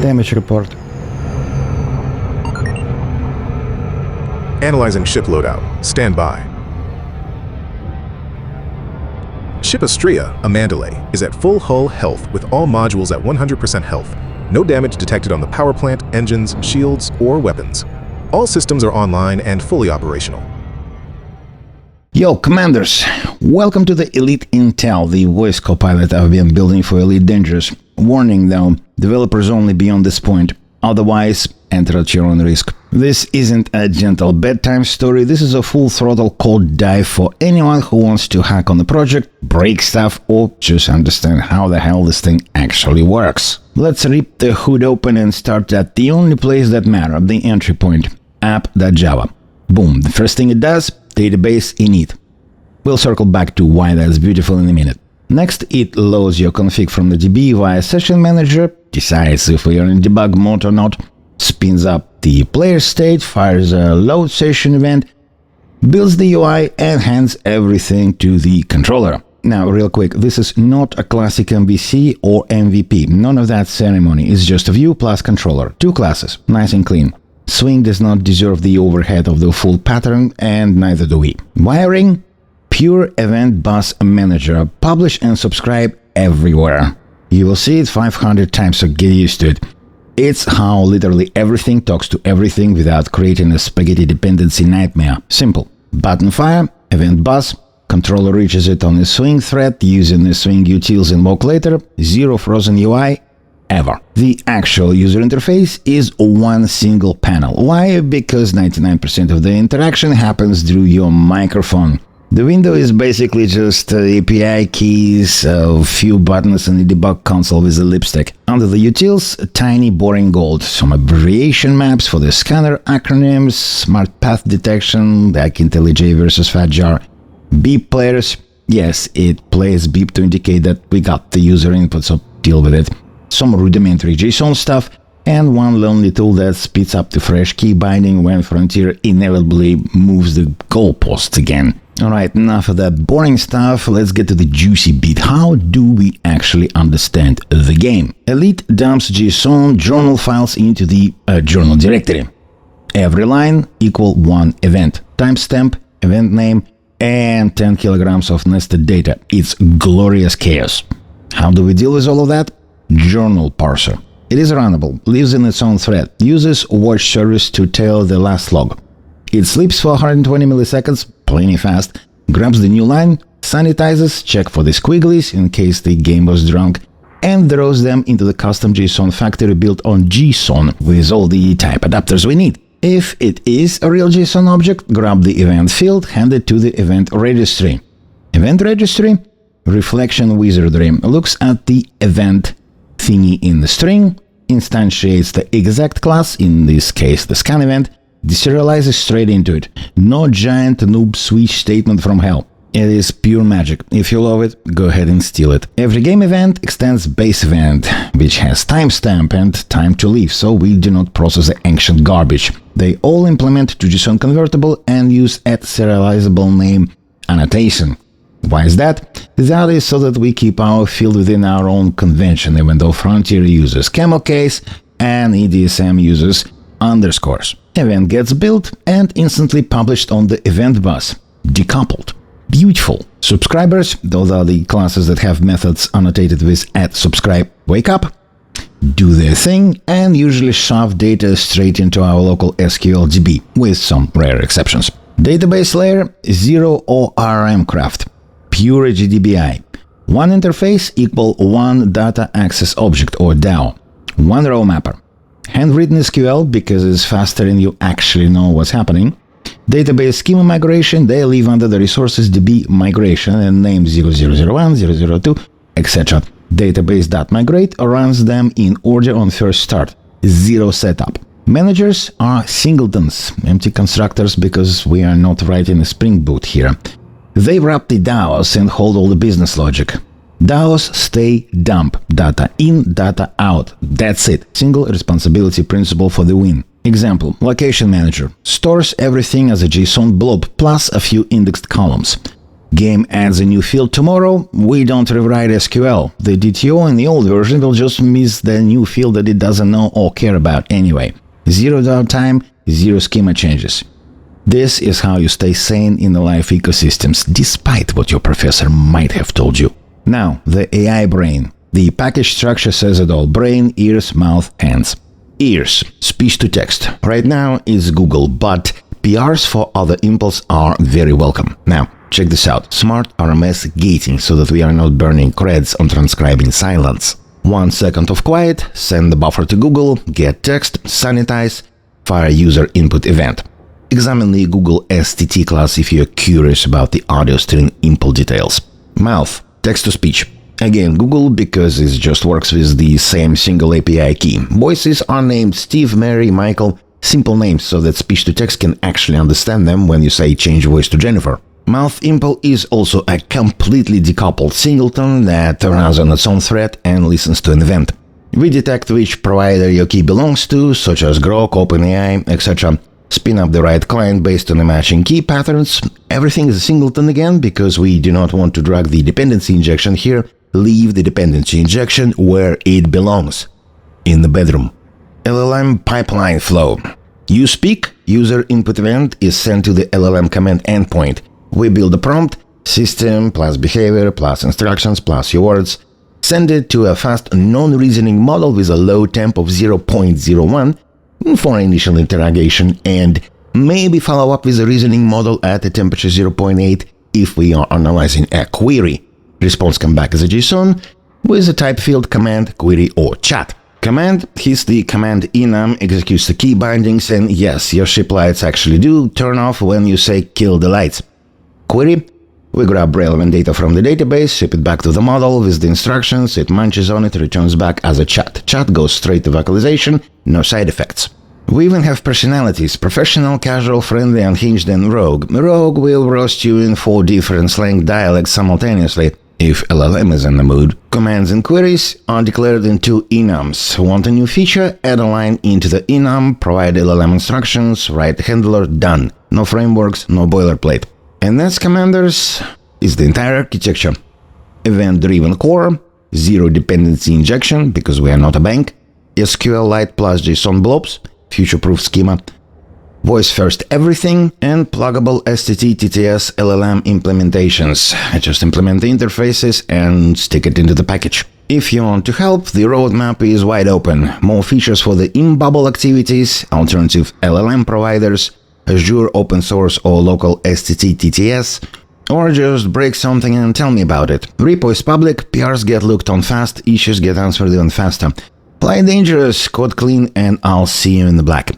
Damage report. Analyzing ship loadout. Stand by. Ship Astrea, a Mandalay, is at full hull health with all modules at 100% health. No damage detected on the power plant, engines, shields, or weapons. All systems are online and fully operational. Yo, Commanders! Welcome to the Elite Intel, the voice copilot I've been building for Elite Dangerous. Warning though, developers only beyond this point. Otherwise, enter at your own risk. This isn't a gentle bedtime story, this is a full-throttle code dive for anyone who wants to hack on the project, break stuff, or just understand how the hell this thing actually works. Let's rip the hood open and start at the only place that matters, the entry point, app.java. Boom, the first thing it does, database init. We'll circle back to why that's beautiful in a minute. Next, it loads your config from the DB via Session Manager, decides if we are in debug mode or not, spins up the player state, fires a load session event, builds the UI, and hands everything to the controller. Now, real quick, this is not a classic MVC or MVP. None of that ceremony. It's just a view plus controller. Two classes. Nice and clean. Swing does not deserve the overhead of the full pattern, and neither do we. Wiring? Pure Event Bus Manager. Publish and subscribe everywhere. You will see it 500 times, so get used to it. It's how literally everything talks to everything without creating a spaghetti dependency nightmare. Simple. Button fire, event bus, controller reaches it on a swing thread using the swing utils invoke later, zero frozen UI, ever. The actual user interface is one single panel. Why? Because 99% of the interaction happens through your microphone. The window is basically just API keys, a few buttons and a debug console with a lipstick. Under the utils, tiny boring gold, some abbreviation maps for the scanner, acronyms, smart path detection, like IntelliJ versus FatJar. Beep players, yes, it plays beep to indicate that we got the user input, so deal with it. Some rudimentary JSON stuff, and one lonely tool that speeds up the fresh key binding when Frontier inevitably moves the goalposts again. Alright, enough of that boring stuff, let's get to the juicy bit. How do we actually understand the game? Elite dumps JSON journal files into the journal directory. Every line equal one event. Timestamp, event name, and 10 kilograms of nested data. It's glorious chaos. How do we deal with all of that? Journal parser. It is runnable, lives in its own thread, uses watch service to tail the last log. It sleeps for 120 milliseconds, plenty fast, grabs the new line, sanitizes, check for the squigglies in case the game was drunk, and throws them into the custom JSON factory built on JSON with all the type adapters we need. If it is a real JSON object, grab the event field, hand it to the event registry. Event registry? Reflection wizardry. Looks at the event thingy in the string, instantiates the exact class, in this case the scan event, deserializes straight into it. No giant noob switch statement from hell. It is pure magic. If you love it, go ahead and steal it. Every game event extends base event, which has timestamp and time to leave, so we do not process the ancient garbage. They all implement to JSON convertible and use @serializable name annotation. Why is that? That is so that we keep our field within our own convention, even though Frontier uses camel case and EDSM uses underscores. Event gets built and instantly published on the event bus. Decoupled. Beautiful. Subscribers, those are the classes that have methods annotated with @subscribe, wake up, do their thing, and usually shove data straight into our local SQL DB, with some rare exceptions. Database layer, zero ORM craft. Pure GDBI. One interface equal one data access object or DAO. One row mapper. Handwritten SQL because it's faster and you actually know what's happening. Database schema migration, they live under the resources DB migration and name 0001, 002, etc. Database.migrate runs them in order on first start. Zero setup. Managers are singletons, empty constructors because we are not writing a Spring Boot here. They wrap the DAOs and hold all the business logic. DAOs stay dump, data in, data out. That's it. Single responsibility principle for the win. Example, location manager stores everything as a JSON blob plus a few indexed columns. Game adds a new field tomorrow. We don't rewrite SQL. The DTO in the old version will just miss the new field that it doesn't know or care about anyway. Zero downtime, zero schema changes. This is how you stay sane in the live ecosystems, despite what your professor might have told you. Now, the AI brain. The package structure says it all. Brain, ears, mouth, hands. Ears. Speech to text. Right now it's Google, but PRs for other impulse are very welcome. Now, check this out. Smart RMS gating so that we are not burning creds on transcribing silence. 1 second of quiet, send the buffer to Google, get text, sanitize, fire user input event. Examine the Google STT class if you're curious about the audio string impl details. Mouth, text-to-speech. Again, Google because it just works with the same single API key. Voices are named Steve, Mary, Michael, simple names so that speech-to-text can actually understand them when you say change voice to Jennifer. Mouth impl is also a completely decoupled singleton that runs on its own thread and listens to an event. We detect which provider your key belongs to, such as Grok, OpenAI, etc. Spin up the right client based on the matching key patterns. Everything is a singleton again because we do not want to drag the dependency injection here. Leave the dependency injection where it belongs, in the bedroom. LLM pipeline flow. You speak, user input event is sent to the LLM command endpoint. We build a prompt, system plus behavior plus instructions plus your words. Send it to a fast non-reasoning model with a low temp of 0.01 for initial interrogation, and maybe follow up with a reasoning model at a temperature 0.8 if we are analyzing a query. Response come back as a JSON with a type field command, query, or chat. Command hits the command enum, executes the key bindings, and yes, your ship lights actually do turn off when you say kill the lights. Query, we grab relevant data from the database, ship it back to the model with the instructions, it munches on it, returns back as a chat. Chat goes straight to vocalization, no side effects. We even have personalities: professional, casual, friendly, unhinged, and rogue. Rogue will roast you in 4 different slang dialects simultaneously, if LLM is in the mood. Commands and queries are declared in 2 enums. Want a new feature? Add a line into the enum, provide LLM instructions, write handler, done. No frameworks, no boilerplate. And that's, commanders, is the entire architecture. Event-driven core, zero dependency injection, because we are not a bank, SQLite plus JSON blobs, future-proof schema, voice-first everything, and pluggable STT-TTS LLM implementations. I just implement the interfaces and stick it into the package. If you want to help, the roadmap is wide open. More features for the in-bubble activities, alternative LLM providers, Azure open source or local STT-TTS, or just break something and tell me about it. Repo is public, PRs get looked on fast, issues get answered even faster. Play dangerous, code clean, and I'll see you in the black.